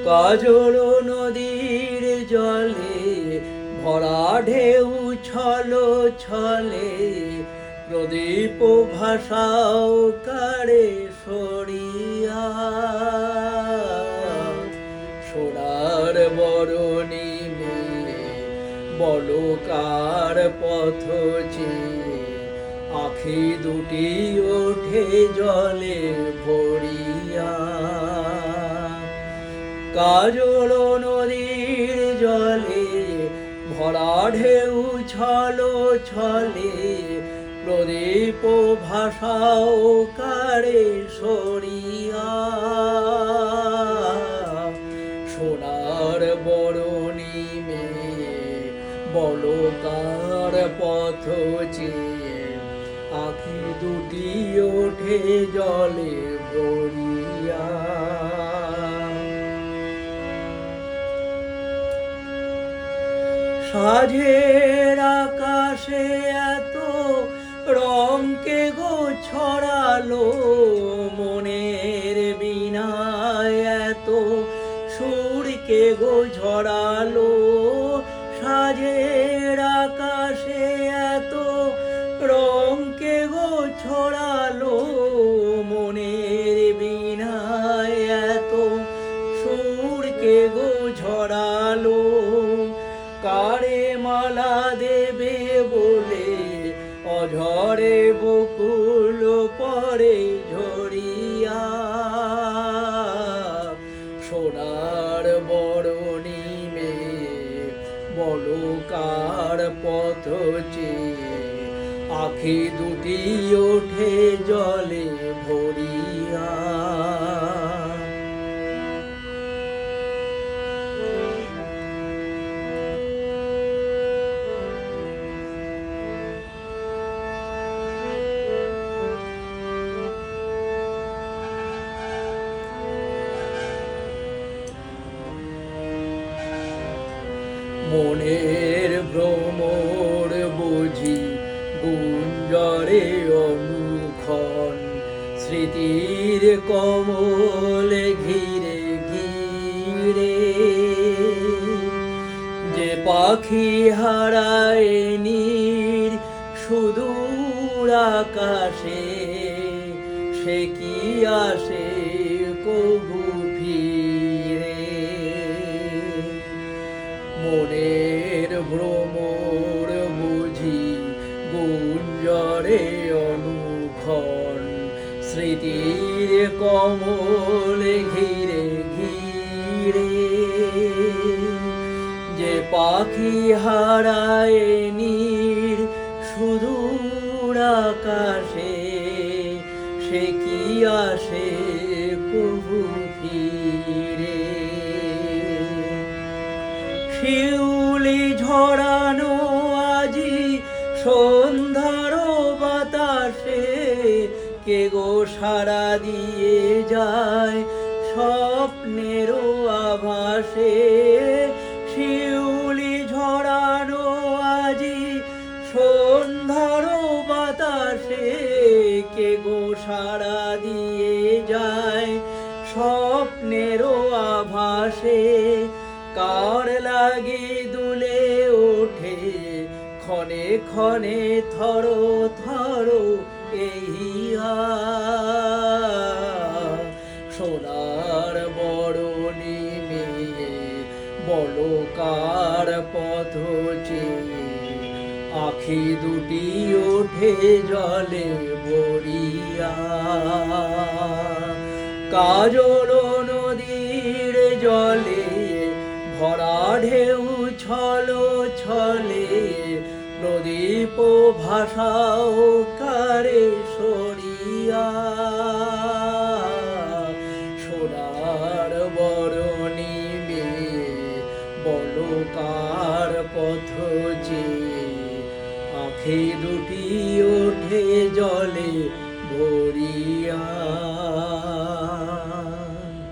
কাজল নদীর জলে ভরা ঢেউ ছলো ছলে, প্রদীপ ভাসাও কারে সরিয়া। সোনার বরণী মেয়ে বলো কার পথ চেয়ে, আখি দুটি ওঠে জলে ভরিয়া। কাজল নদীর জলে ভরা ঢেউ ছলো ছলে, প্রদীপ ভাসাও কারে সরিয়া। সোনার বরণী মেয়ে বলো কার পথ চেয়ে, আখি দুটি ওঠে জলে ভরিয়া। সাঁঝের আকাশে এত রং কে গো ছড়ালো, মনের বীণায় এত সুর কে গো ঝরালো। সাঁঝের আকাশে এত রং কে গো ছড়ালো, মনের বীণায় এত সুর কে গো ঝরালো। কারে মালা দেবে বলে অঝরে বকুল পরে ঝরিয়া। সোনার বরণী মেয়ে বলো কার পথ চেয়ে, আখি দুটি ওঠে জলে ভরিয়া। মনের ভ্রমর বুঝি গুঞ্জরে অনুক্ষণ, স্মৃতির কমল ঘিরে ঘিরে। যে পাখি হারায় নীর সুদূর আকাশে, সে কি আসে কবু ফিরে। মনের ভ্রমর বুঝি গুঞ্জরে অনুক্ষণ, স্মৃতির কমল ঘিরে ঘিরে। যে পাখি হারায় নীর সুদূর আকাশে, সে কি আসে কবু ফিরে। শিউলি ঝরানো আজি সন্ধ্যার বাতাসে, কে গো সাড়া দিয়ে যায় স্বপ্নের আভাসে। শিউলি ঝরানো আজি সন্ধ্যার বাতাসে, কে গো সাড়া দিয়ে যায় স্বপ্নের আভাসে। কার লাগি দুলে ওঠে ক্ষণে ক্ষণে থর থর এইয়া। সোনার বরণী মেয়ে বলো কার পথ চেয়ে, আখি দুটি ওঠে জলে ভরিয়া। কাজল নদীর জলে ভরা ঢেউ ছলো ছলে, প্রদীপ ভাসাও কারে সরিয়া। সোনার বরণী মেয়ে বলো কার পথ চেয়ে, আখি দুটি ওঠে জলে ভরিয়া।